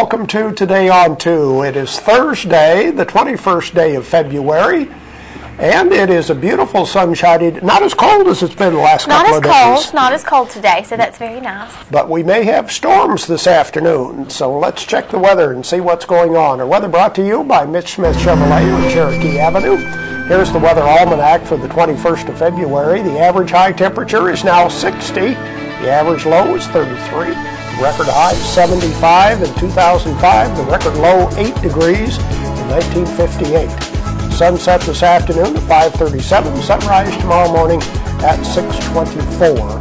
welcome to Today on 2. It is Thursday, the 21st day of February, and it is a beautiful sunshiny, not as cold as it's been the last couple of days. Not as cold today, so that's very nice. But we may have storms this afternoon, so let's check the weather and see what's going on. Our weather brought to you by Mitch Smith Chevrolet on Cherokee Avenue. Here's the weather almanac for the 21st of February. The average high temperature is now 60. The average low is 33. Record high 75 in 2005. The record low 8 degrees in 1958. Sunset this afternoon at 5:37. Sunrise tomorrow morning at 6:24.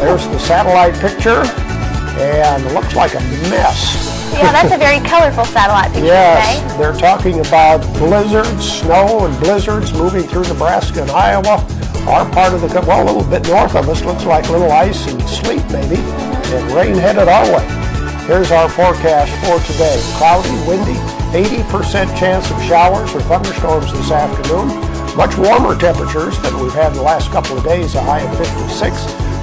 There's the satellite picture, and it looks like a mess. Yeah, that's a very colorful satellite picture yes, today. They're talking about blizzards, snow and blizzards moving through Nebraska and Iowa. Our part of the, well, a little bit north of us looks like little ice and sleet maybe, and rain headed our way. Here's our forecast for today. Cloudy, windy, 80% chance of showers or thunderstorms this afternoon. Much warmer temperatures than we've had the last couple of days, a high of 56.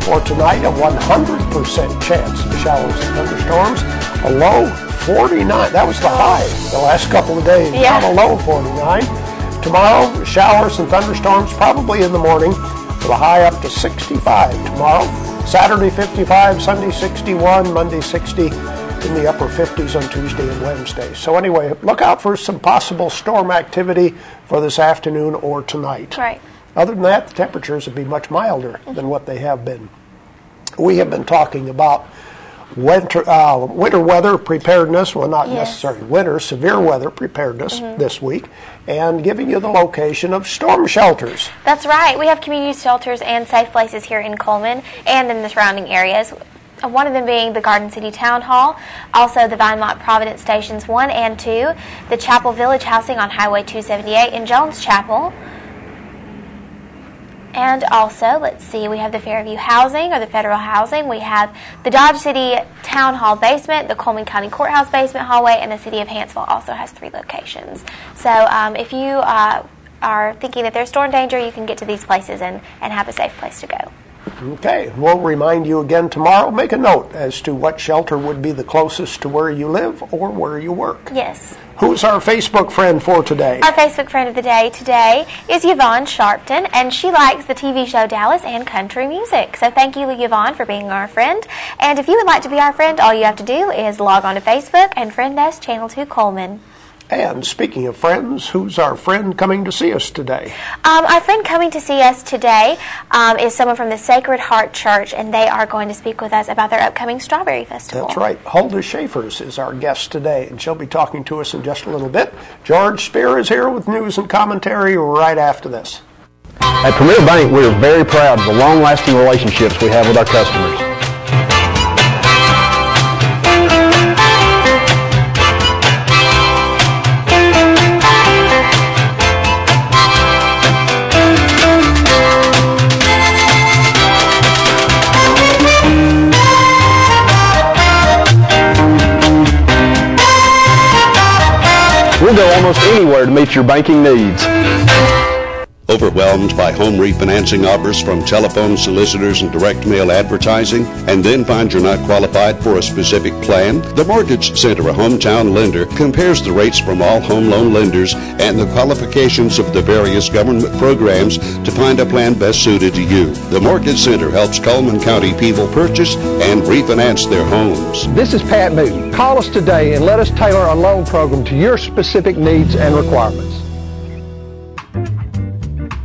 For tonight, a 100% chance of showers and thunderstorms. A low 49. That was the high the last couple of days. Yeah. Now a low 49. Tomorrow, showers and thunderstorms probably in the morning with a high up to 65 tomorrow. Saturday 55, Sunday 61, Monday 60, in the upper 50s on Tuesday and Wednesday. So anyway, look out for some possible storm activity for this afternoon or tonight. Right. Other than that, the temperatures would be much milder than what they have been. We have been talking about winter weather preparedness, well, not necessarily winter, severe weather preparedness this week, and giving you the location of storm shelters. That's right. We have community shelters and safe places here in Coleman and in the surrounding areas. One of them being the Garden City Town Hall, also the Vinemont Providence Stations 1 and 2, the Chapel Village Housing on Highway 278 in Jones Chapel. And also, let's see, we have the Fairview Housing or the Federal Housing. We have the Dodge City Town Hall basement, the Coleman County Courthouse basement hallway, and the City of Hanceville also has 3 locations. So if you are thinking that there's storm danger, you can get to these places and have a safe place to go. Okay, we'll remind you again tomorrow. Make a note as to what shelter would be the closest to where you live or where you work. Yes. Who's our Facebook friend for today? Our Facebook friend of the day today is Yvonne Sharpton, and she likes the TV show Dallas and country music. So thank you, Yvonne, for being our friend. And if you would like to be our friend, all you have to do is log on to Facebook and friend us, Channel 2 Coleman. And speaking of friends, who's our friend coming to see us today? Our friend coming to see us today is someone from the Sacred Heart Church, and they are going to speak with us about their upcoming Strawberry Festival. That's right. Huldah Schaefers is our guest today, and she'll be talking to us in just a little bit. George Spear is here with news and commentary right after this. At Premier Bank, we are very proud of the long-lasting relationships we have with our customers. We'll go almost anywhere to meet your banking needs. Overwhelmed by home refinancing offers from telephone solicitors and direct mail advertising, and then find you're not qualified for a specific plan? The Mortgage Center, a hometown lender, compares the rates from all home loan lenders and the qualifications of the various government programs to find a plan best suited to you. The Mortgage Center helps Coleman County people purchase and refinance their homes. This is Pat Newton. Call us today and let us tailor a loan program to your specific needs and requirements.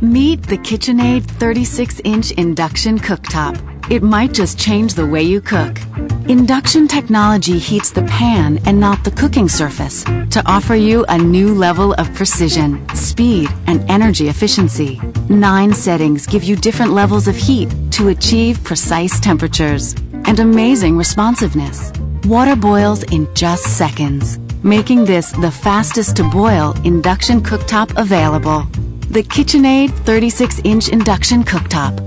Meet the KitchenAid 36-inch induction cooktop. It might just change the way you cook. Induction technology heats the pan and not the cooking surface to offer you a new level of precision, speed, and energy efficiency. 9 settings give you different levels of heat to achieve precise temperatures and amazing responsiveness. Water boils in just seconds, making this the fastest to boil induction cooktop available. The KitchenAid 36-inch induction cooktop.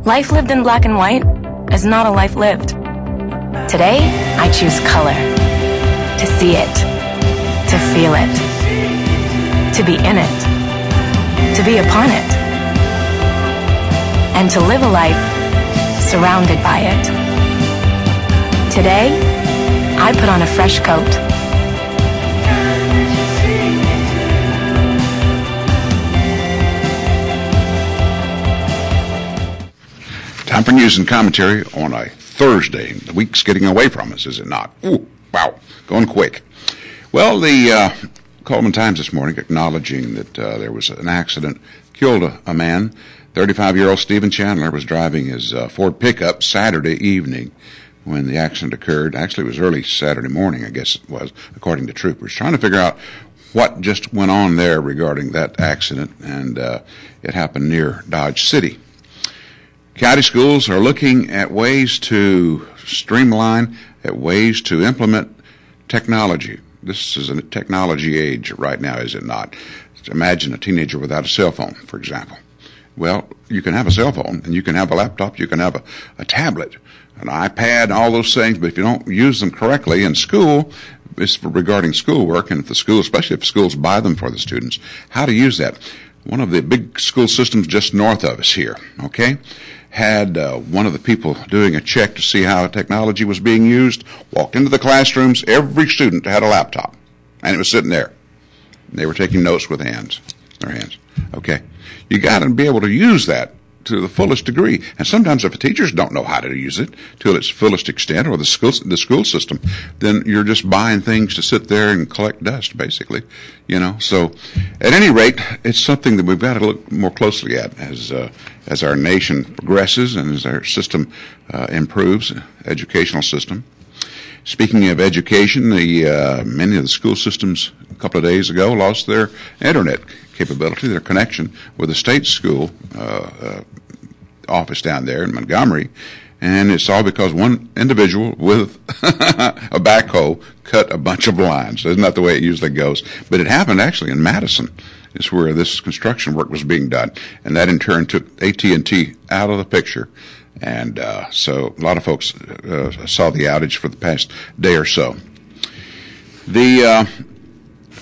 Life lived in black and white is not a life lived. Today, I choose color. To see it. To feel it. To be in it. To be upon it. And to live a life surrounded by it. Today, I put on a fresh coat. Time for news and commentary on a Thursday. The week's getting away from us, is it not? Ooh, wow, going quick. Well, the Coleman Times this morning acknowledging that there was an accident, killed a man. 35-year-old Stephen Chandler was driving his Ford pickup Saturday evening when the accident occurred. Actually, it was early Saturday morning, I guess it was, according to troopers. Trying to figure out what just went on there regarding that accident, and it happened near Dodge City. County schools are looking at ways to streamline, at ways to implement technology. This is a technology age right now, is it not? Imagine a teenager without a cell phone, for example. Well, you can have a cell phone, and you can have a laptop, you can have a tablet, an iPad, all those things, but if you don't use them correctly in school, it's regarding schoolwork, and if the school, especially if schools buy them for the students, how to use that. One of the big school systems just north of us here, okay, had one of the people doing a check to see how technology was being used, walked into the classrooms, every student had a laptop, and it was sitting there. They were taking notes with their hands. Okay. You got to be able to use that to the fullest degree. And sometimes if the teachers don't know how to use it to its fullest extent, or the school system, then you're just buying things to sit there and collect dust, basically. So at any rate, it's something that we've got to look more closely at as our nation progresses and as our system improves, educational system. Speaking of education, many of the school systems a couple of days ago lost their internet capability, their connection with the state school office down there in Montgomery, and it's all because one individual with a backhoe cut a bunch of lines. Isn't that the way it usually goes? But it happened actually in Madison. It's where this construction work was being done, and that in turn took AT&T out of the picture. And so a lot of folks saw the outage for the past day or so.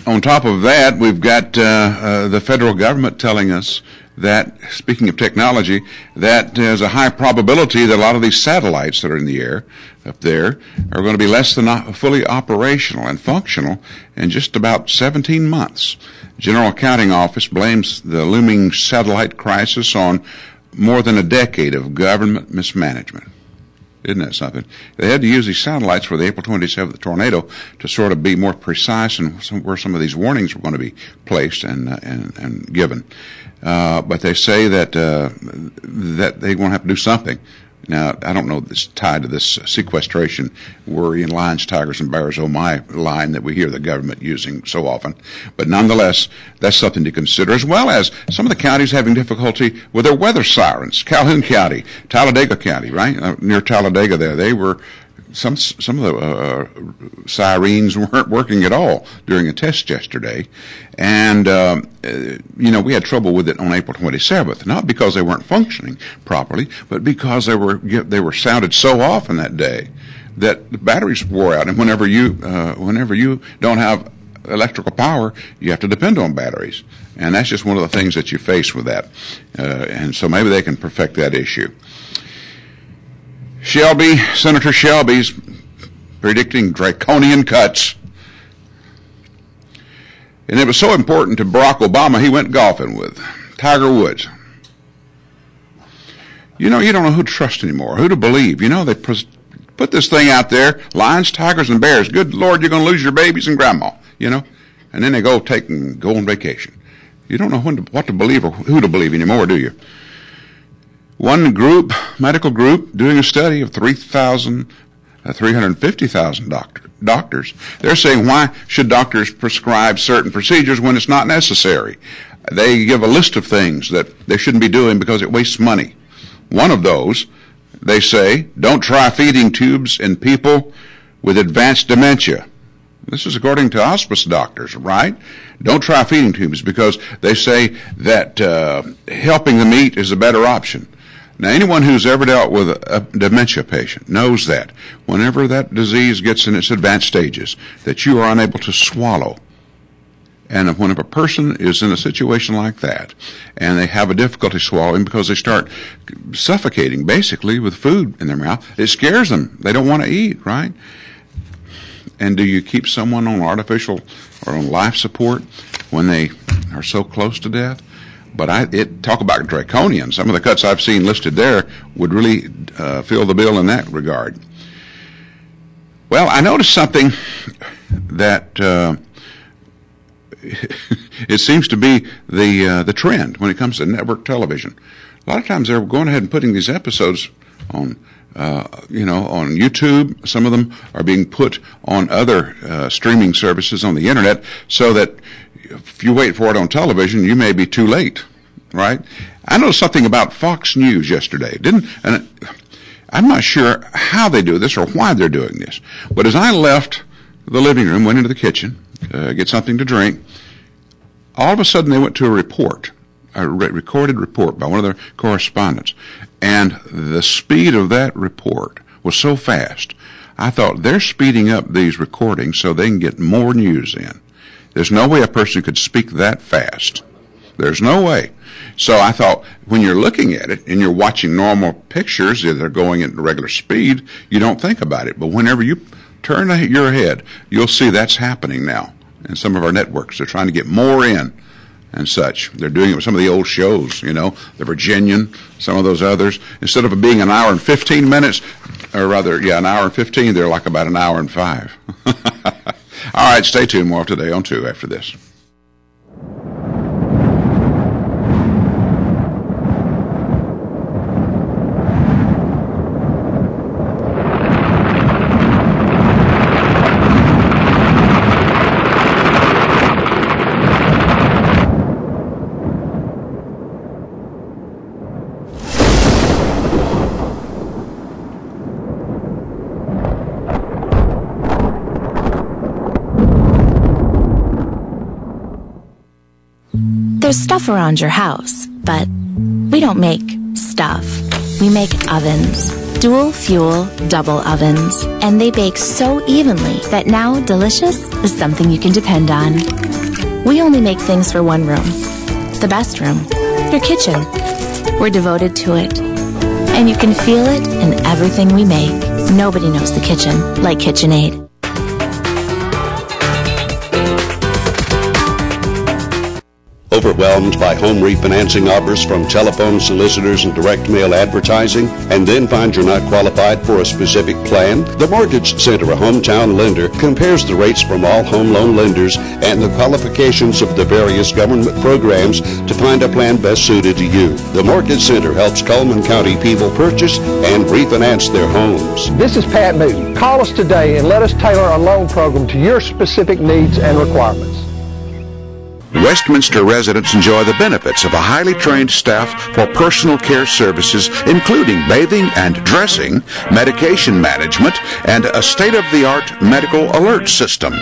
On top of that, we've got the federal government telling us that, speaking of technology, that there's a high probability that a lot of these satellites that are in the air up there are going to be less than fully operational and functional in just about 17 months. General Accounting Office blames the looming satellite crisis on more than a decade of government mismanagement. Isn't that something? They had to use these satellites for the April 27th tornado to sort of be more precise in where some of these warnings were going to be placed and given. But they say that that they're going to have to do something. Now, I don't know if it's tied to this sequestration worrying lions, tigers, and bears, oh my line that we hear the government using so often. But nonetheless, that's something to consider, as well as some of the counties having difficulty with their weather sirens. Calhoun County, Talladega County, right? Near Talladega there, they were, some of the sirens weren't working at all during a test yesterday. And, we had trouble with it on April 27th, not because they weren't functioning properly, but because they were sounded so often that day that the batteries wore out. And whenever you don't have electrical power, you have to depend on batteries. And that's just one of the things that you face with that. And so maybe they can perfect that issue. Senator Shelby's predicting draconian cuts. And it was so important to Barack Obama, he went golfing with Tiger Woods. You don't know who to trust anymore, who to believe. They put this thing out there, lions, tigers, and bears. Good Lord, you're going to lose your babies and grandma, And then they go on vacation. You don't know what to believe or who to believe anymore, do you? One medical group, doing a study of 350,000 doctors. They're saying, why should doctors prescribe certain procedures when it's not necessary? They give a list of things that they shouldn't be doing because it wastes money. One of those, they say, don't try feeding tubes in people with advanced dementia. This is according to hospice doctors, right? Don't try feeding tubes because they say that helping them eat is a better option. Now, anyone who's ever dealt with a dementia patient knows that whenever that disease gets in its advanced stages, that you are unable to swallow And when a person is in a situation like that, and they have a difficulty swallowing because they start suffocating, basically, with food in their mouth, it scares them. They don't want to eat, right? And do you keep someone on artificial or on life support when they are so close to death? But talk about draconian. Some of the cuts I've seen listed there would really fill the bill in that regard. Well, I noticed something that it seems to be the trend when it comes to network television. A lot of times they're going ahead and putting these episodes on on YouTube. Some of them are being put on other streaming services on the internet, so that if you wait for it on television, you may be too late, right? I noticed something about Fox News yesterday. I'm not sure how they do this or why they're doing this, but as I left the living room, went into the kitchen, get something to drink, all of a sudden they went to a recorded report by one of their correspondents, and the speed of that report was so fast. I thought, they're speeding up these recordings so they can get more news in. There's no way a person could speak that fast. There's no way. So I thought, when you're looking at it and you're watching normal pictures that are going at regular speed, you don't think about it. But whenever you turn your head, you'll see that's happening now. And some of our networks are trying to get more in and such. They're doing it with some of the old shows, the Virginian, some of those others. Instead of it being an hour and 15 minutes, or rather, an hour and 15, they're like about an hour and 5. All right, stay tuned. More Today on 2 after this. There's stuff around your house, but we don't make stuff. We make ovens. Dual fuel, double ovens. And they bake so evenly that now delicious is something you can depend on. We only make things for one room. The best room. Your kitchen. We're devoted to it. And you can feel it in everything we make. Nobody knows the kitchen like KitchenAid. Overwhelmed by home refinancing offers from telephone solicitors and direct mail advertising, and then find you're not qualified for a specific plan? The Mortgage Center, a hometown lender, compares the rates from all home loan lenders and the qualifications of the various government programs to find a plan best suited to you. The Mortgage Center helps Coleman County people purchase and refinance their homes. This is Pat Newton. Call us today and let us tailor a loan program to your specific needs and requirements. Westminster residents enjoy the benefits of a highly trained staff for personal care services, including bathing and dressing, medication management, and a state-of-the-art medical alert system.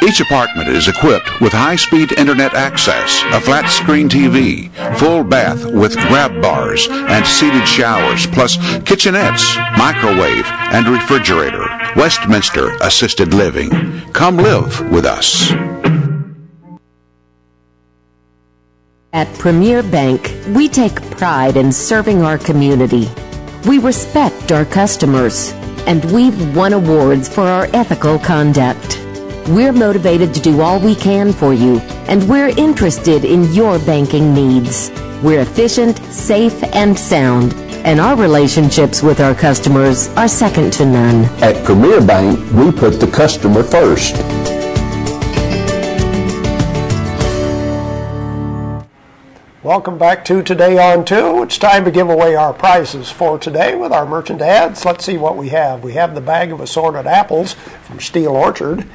Each apartment is equipped with high-speed internet access, a flat-screen TV, full bath with grab bars and seated showers, plus kitchenettes, microwave, and refrigerator. Westminster Assisted Living. Come live with us. At Premier Bank, we take pride in serving our community. We respect our customers, and we've won awards for our ethical conduct. We're motivated to do all we can for you, and we're interested in your banking needs. We're efficient, safe, and sound, and our relationships with our customers are second to none. At Premier Bank, we put the customer first. Welcome back to Today on 2. It's time to give away our prizes for today with our merchant ads. Let's see what we have. We have the bag of assorted apples from Steel Orchard.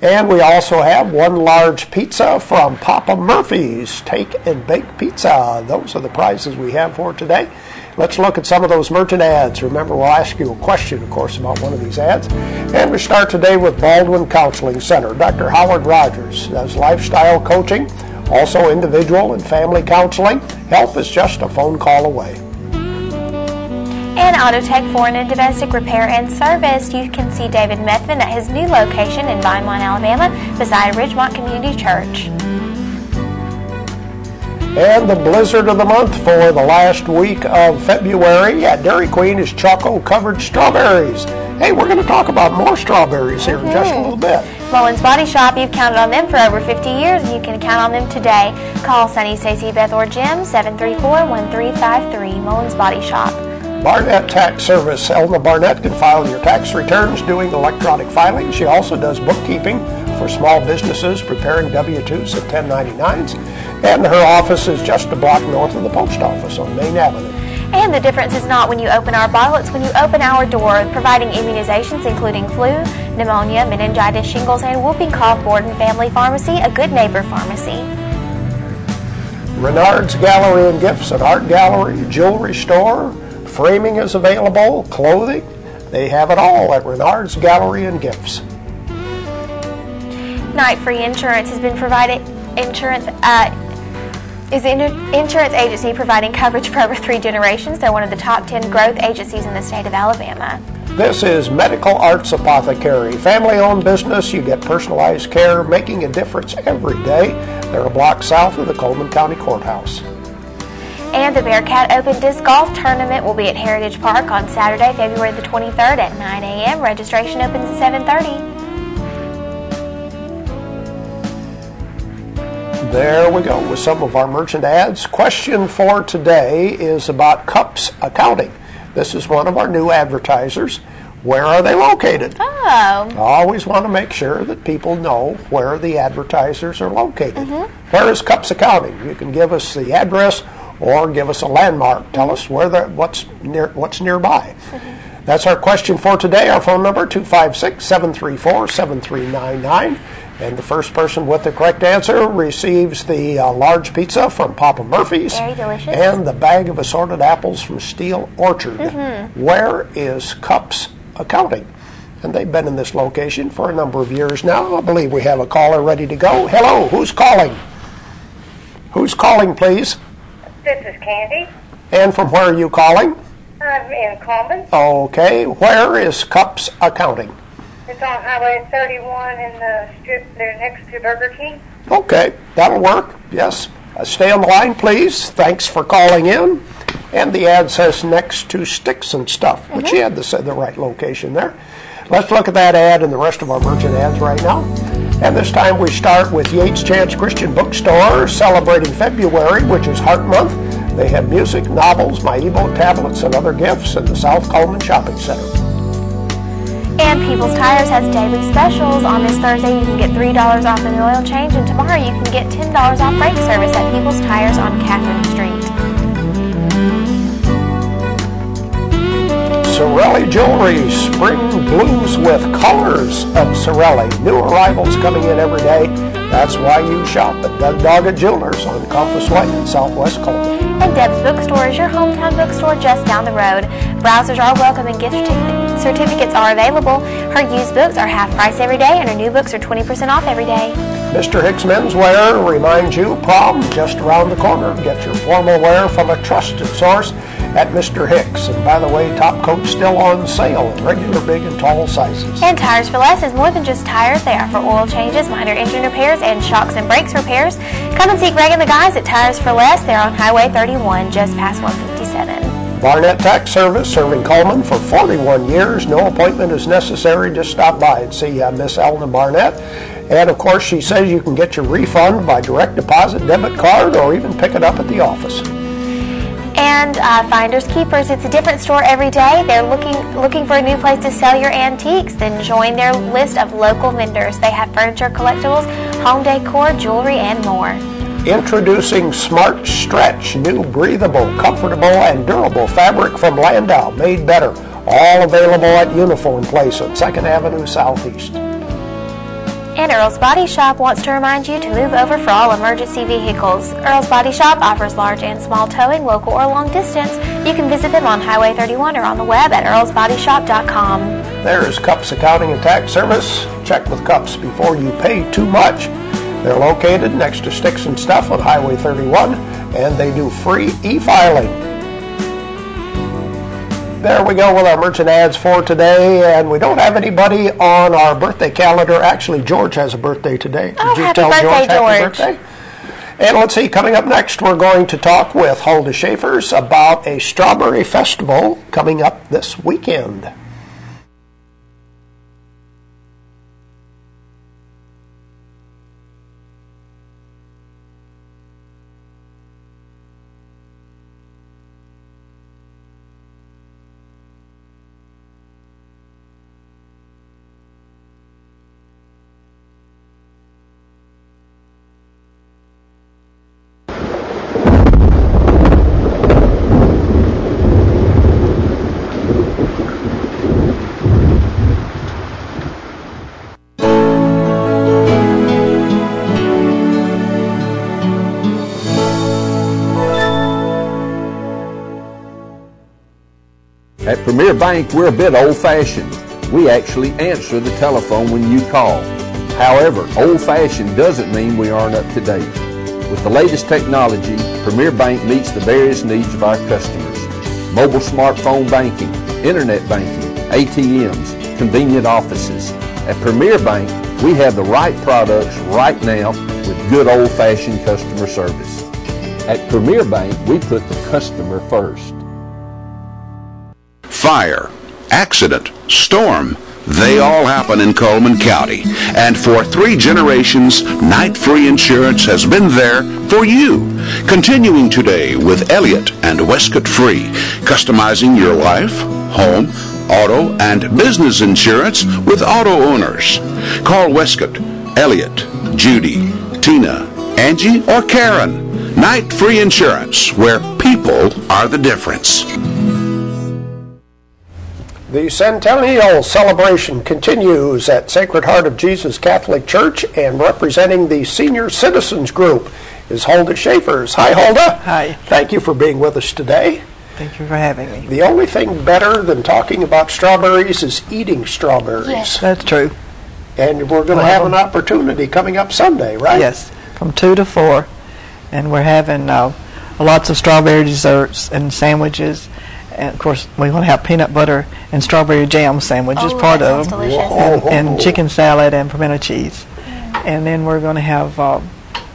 And we also have one large pizza from Papa Murphy's Take and Bake Pizza. Those are the prizes we have for today. Let's look at some of those merchant ads. Remember, we'll ask you a question, of course, about one of these ads. And we start today with Baldwin Counseling Center. Dr. Howard Rogers does lifestyle coaching, also individual and family counseling. Help is just a phone call away. And Autotech Foreign and Domestic Repair and Service. You can see David Methvin at his new location in Vineland, Alabama, beside Ridgemont Community Church. And the blizzard of the month for the last week of February at Dairy Queen is choco-covered strawberries. Hey, we're going to talk about more strawberries here in just a little bit. Mullins Body Shop, you've counted on them for over 50 years, and you can count on them today. Call Sunny, Stacy, Beth, or Jim, 734-1353, Mullins Body Shop. Barnett Tax Service. Elna Barnett can file your tax returns doing electronic filing. She also does bookkeeping for small businesses, preparing W-2s and 1099s. And her office is just a block north of the post office on Main Avenue. And the difference is not when you open our bottle, it's when you open our door, providing immunizations including flu, pneumonia, meningitis, shingles, and whooping cough. Borden Family Pharmacy, a good neighbor pharmacy. Renard's Gallery and Gifts, an art gallery, jewelry store, framing is available, clothing. They have it all at Renard's Gallery and Gifts. Night Free Insurance has been provided. Insurance is an insurance agency providing coverage for over 3 generations. They're one of the top 10 growth agencies in the state of Alabama. This is Medical Arts Apothecary. Family-owned business. You get personalized care, making a difference every day. They're a block south of the Coleman County Courthouse. And the Bearcat Open Disc Golf Tournament will be at Heritage Park on Saturday, February the 23rd at 9 a.m. Registration opens at 7:30. There we go with some of our merchant ads. Question for today is about Cups Accounting. This is one of our new advertisers. Where are they located? Oh. I always want to make sure that people know where the advertisers are located. Where is Cups Accounting? You can give us the address or give us a landmark. Tell us where what's nearby. That's our question for today. Our phone number, 256-734-7399. And the first person with the correct answer receives the large pizza from Papa Murphy's. Very delicious. And the bag of assorted apples from Steel Orchard. Where is Cups Accounting? And they've been in this location for a number of years now. I believe we have a caller ready to go. Hello, who's calling? Who's calling, please? This is Candy. And from where are you calling? I'm in Coleman. Okay, where is Cups Accounting? It's on Highway 31 in the strip there next to Burger King. Okay, that'll work, yes. Stay on the line, please. Thanks for calling in. And the ad says next to Sticks and Stuff, which you had the right location there. Let's look at that ad and the rest of our merchant ads right now. And this time we start with Yates Chance Christian Bookstore, celebrating February, which is Heart Month. They have music, novels, MyEbo tablets, and other gifts in the South Coleman Shopping Center. And People's Tires has daily specials. On this Thursday, you can get $3 off an oil change, and tomorrow you can get $10 off brake service at People's Tires on Catherine Street. Sorelli Jewelry, spring blues with colors of Sorelli. New arrivals coming in every day. That's why you shop at Doug Doggett Jewelers on Compass Way in Southwest Coleman. And Deb's Bookstore is your hometown bookstore just down the road. Browsers are welcome and gift certificates are available. Her used books are half price every day, and her new books are 20% off every day. Mr. Hicks Menswear reminds you prom just around the corner. Get your formal wear from a trusted source at Mr. Hicks. And by the way, top coats still on sale in regular, big, and tall sizes. And Tires for Less is more than just tires. They offer oil changes, minor engine repairs, and shocks and brakes repairs. Come and see Greg and the guys at Tires for Less. They're on Highway 31, just past 157. Barnett Tax Service, serving Coleman for 41 years. No appointment is necessary. Just stop by and see Miss Elna Barnett. And, of course, she says you can get your refund by direct deposit, debit card, or even pick it up at the office. And Finders Keepers, it's a different store every day. They're looking for a new place to sell your antiques. Then join their list of local vendors. They have furniture, collectibles, home decor, jewelry, and more. Introducing Smart Stretch, new breathable, comfortable, and durable fabric from Landau, made better. All available at Uniform Place on 2nd Avenue Southeast. And Earl's Body Shop wants to remind you to move over for all emergency vehicles. Earl's Body Shop offers large and small towing, local or long distance. You can visit them on Highway 31 or on the web at earlsbodyshop.com. There's Cups Accounting and Tax Service. Check with Cups before you pay too much. They're located next to Sticks and Stuff on Highway 31, and they do free e-filing. There we go with our merchant ads for today, and we don't have anybody on our birthday calendar. Actually, George has a birthday today. Oh, Did you happy tell birthday, George happy George. birthday? And let's see, coming up next, we're going to talk with Hulda Schaefers about a strawberry festival coming up this weekend. At Premier Bank, we're a bit old-fashioned. We actually answer the telephone when you call. However, old-fashioned doesn't mean we aren't up to date. With the latest technology, Premier Bank meets the various needs of our customers. Mobile smartphone banking, internet banking, ATMs, convenient offices. At Premier Bank, we have the right products right now with good old-fashioned customer service. At Premier Bank, we put the customer first. Fire, accident, storm, they all happen in Coleman County. And for 3 generations, Night Free Insurance has been there for you. Continuing today with Elliott and Westcott Free, customizing your life, home, auto, and business insurance with auto owners. Call Westcott, Elliott, Judy, Tina, Angie, or Karen. Night Free Insurance, where people are the difference. The Centennial Celebration continues at Sacred Heart of Jesus Catholic Church, and representing the Senior Citizens Group is Hulda Schaefers. Hi, Hulda. Hi. Thank you for being with us today. Thank you for having me. The only thing better than talking about strawberries is eating strawberries. Yes. That's true. And we're going to have an opportunity coming up Sunday, right? Yes, from 2 to 4. And we're having lots of strawberry desserts and sandwiches. And, of course, we want to have peanut butter and strawberry jam sandwiches, part of them, and chicken salad and pimento cheese. And then we're going to have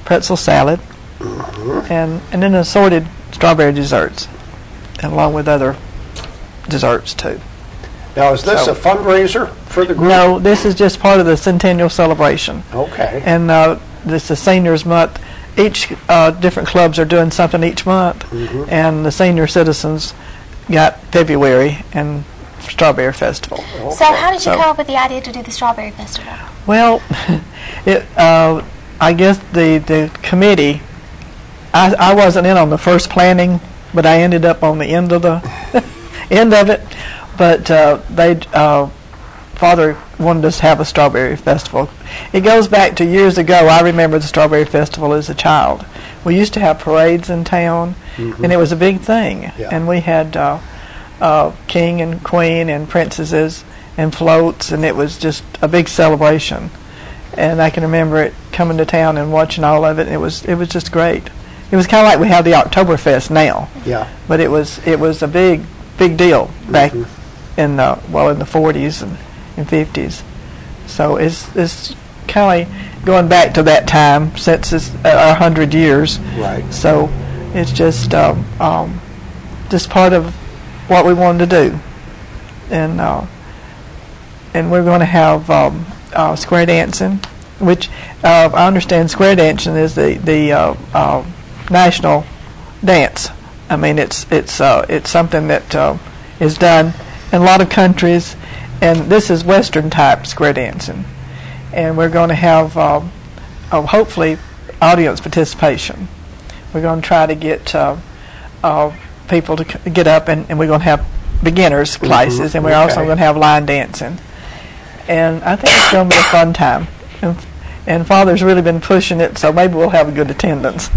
pretzel salad, and then assorted strawberry desserts, and along with other desserts, too. Now, is this a fundraiser for the group? No, this is just part of the Centennial Celebration. Okay. And this is Seniors Month. Each different clubs are doing something each month, and the Senior Citizens got February and Strawberry Festival. Okay. So how did you come up with the idea to do the Strawberry Festival? Well, I guess the committee, I wasn't in on the first planning, but I ended up on the end of the end of it. But Father wanted us to have a Strawberry Festival. It goes back to years ago. I remember the Strawberry Festival as a child. We used to have parades in town, and it was a big thing. Yeah. And we had king and queen and princesses and floats, and it was just a big celebration. And I can remember it coming to town and watching all of it. And it was just great. It was kind of like we have the Oktoberfest now. Yeah. But it was a big deal back in the 40s and 50s. So it's kind of going back to that time since it's 100 years. Right. So it's just part of what we wanted to do, and we're going to have square dancing, which I understand square dancing is the national dance. I mean, it's something that is done in a lot of countries, and this is Western type square dancing. And we're going to have, hopefully, audience participation. We're going to try to get people to get up, and we're going to have beginners classes, and we're also going to have line dancing. And I think it's going to be a fun time. And Father's really been pushing it, so maybe we'll have a good attendance.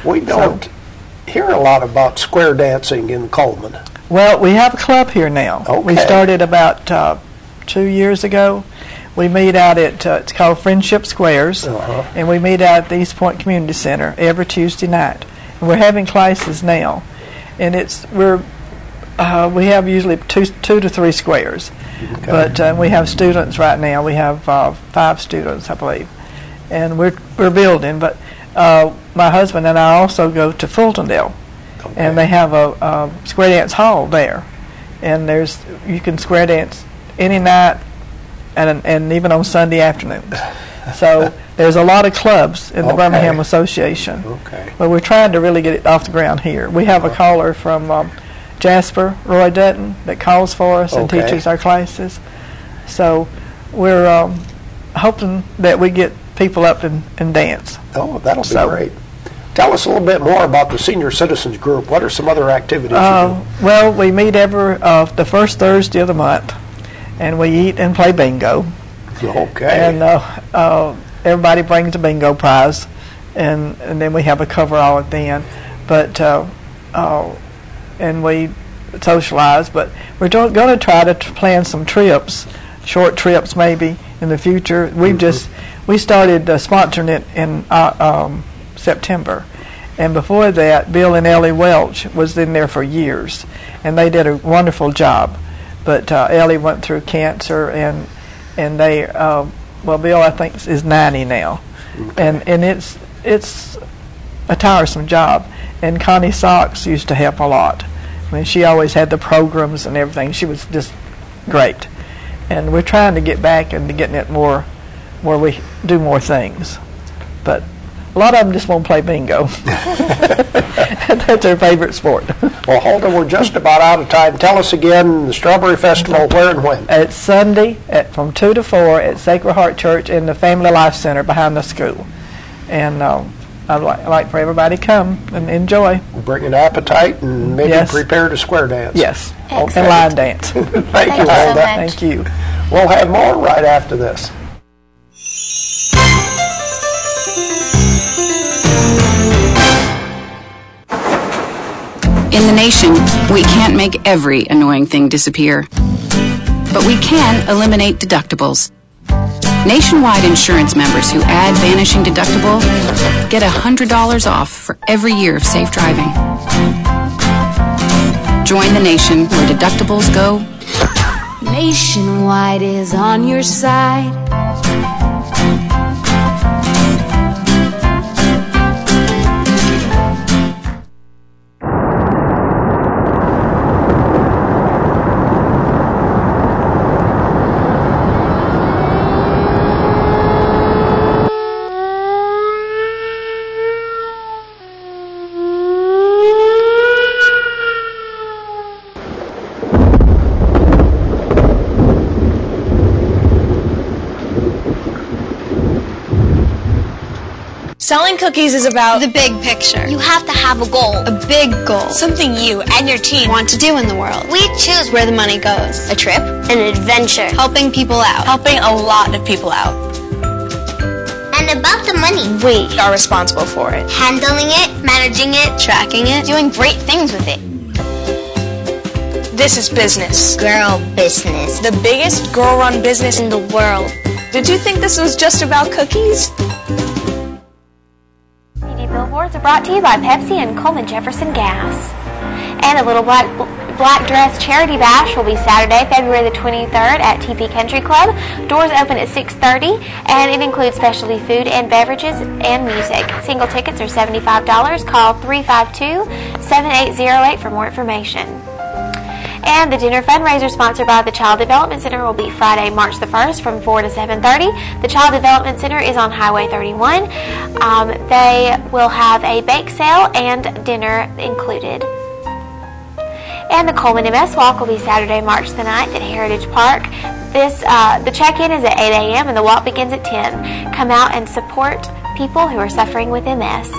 We don't hear a lot about square dancing in Coleman. Well, we have a club here now. Okay. We started about 2 years ago. We meet out at, it's called Friendship Squares, and we meet out at the East Point Community Center every Tuesday night. And we're having classes now, and we have usually two to three squares, but we have students right now. We have 5 students, I believe, and we're building. But my husband and I also go to Fultondale, and they have a square dance hall there, and you can square dance any night, and even on Sunday afternoons. So there's a lot of clubs in the Birmingham Association. But we're trying to really get it off the ground here. We have a caller from Jasper, Roy Dutton, that calls for us and teaches our classes. So we're hoping that we get people up and dance. Oh, that'll be great. Tell us a little bit more about the Senior Citizens Group. What are some other activities you do? Well, we meet every the first Thursday of the month, and we eat and play bingo. And everybody brings a bingo prize, and then we have a coverall at the end. But and we socialize. But we're going to try to plan some trips, short trips maybe in the future. We started sponsoring it in September, and before that, Bill and Ellie Welch was in there for years, and they did a wonderful job. But Ellie went through cancer, and they Bill I think is 90 now, and it's a tiresome job. And Connie Socks used to help a lot. I mean, she always had the programs and everything. She was just great, and we're trying to get back into getting it more where we do more things. But a lot of them just won't play bingo. That's their favorite sport. Well, Hulda, we're just about out of time. Tell us again, the Strawberry Festival, where and when? It's Sunday from 2 to 4 at Sacred Heart Church in the Family Life Center behind the school. And I'd like for everybody to come and enjoy. Bring an appetite and maybe prepare to square dance. Yes, and line dance. Thank you, Hulda. Thank you. We'll have more right after this. In the nation, we can't make every annoying thing disappear, but we can eliminate deductibles. Nationwide insurance members who add Vanishing Deductible get $100 off for every year of safe driving. Join the nation where deductibles go. Nationwide is on your side. Selling cookies is about the big picture. You have to have a goal. A big goal. Something you and your team want to do in the world. We choose where the money goes. A trip. An adventure. Helping people out. Helping a lot of people out. And about the money. We are responsible for it. Handling it, managing it, tracking it, doing great things with it. This is business. Girl business. The biggest girl-run business in the world. Did you think this was just about cookies? Billboards are brought to you by Pepsi and Coleman Jefferson Gas. And a Little Black Dress Charity Bash will be Saturday, February the 23rd at TP Country Club. Doors open at 6:30, and it includes specialty food and beverages and music. Single tickets are $75. Call 352-7808 for more information. And the dinner fundraiser sponsored by the Child Development Center will be Friday, March the 1st from 4 to 7:30. The Child Development Center is on Highway 31. They will have a bake sale and dinner included. And the Coleman MS Walk will be Saturday, March the 9th at Heritage Park. The check-in is at 8 a.m. and the walk begins at 10. Come out and support people who are suffering with MS.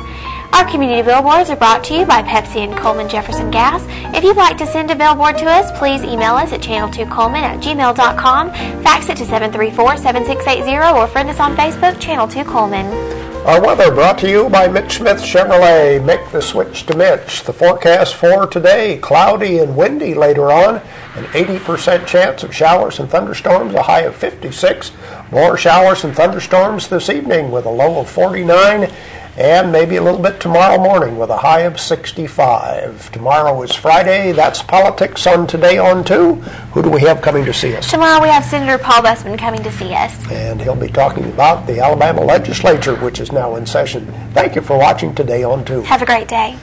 Our community billboards are brought to you by Pepsi and Coleman Jefferson Gas. If you'd like to send a billboard to us, please email us at channel2coleman@gmail.com, fax it to 734-7680, or friend us on Facebook, Channel 2 Coleman. Our weather brought to you by Mitch Smith Chevrolet. Make the switch to Mitch. The forecast for today, cloudy and windy later on, an 80% chance of showers and thunderstorms, a high of 56. More showers and thunderstorms this evening with a low of 49. and maybe a little bit tomorrow morning with a high of 65. Tomorrow is Friday. That's Politics on Today on 2. Who do we have coming to see us? Tomorrow we have Senator Paul Bussman coming to see us. And he'll be talking about the Alabama legislature, which is now in session. Thank you for watching Today on 2. Have a great day.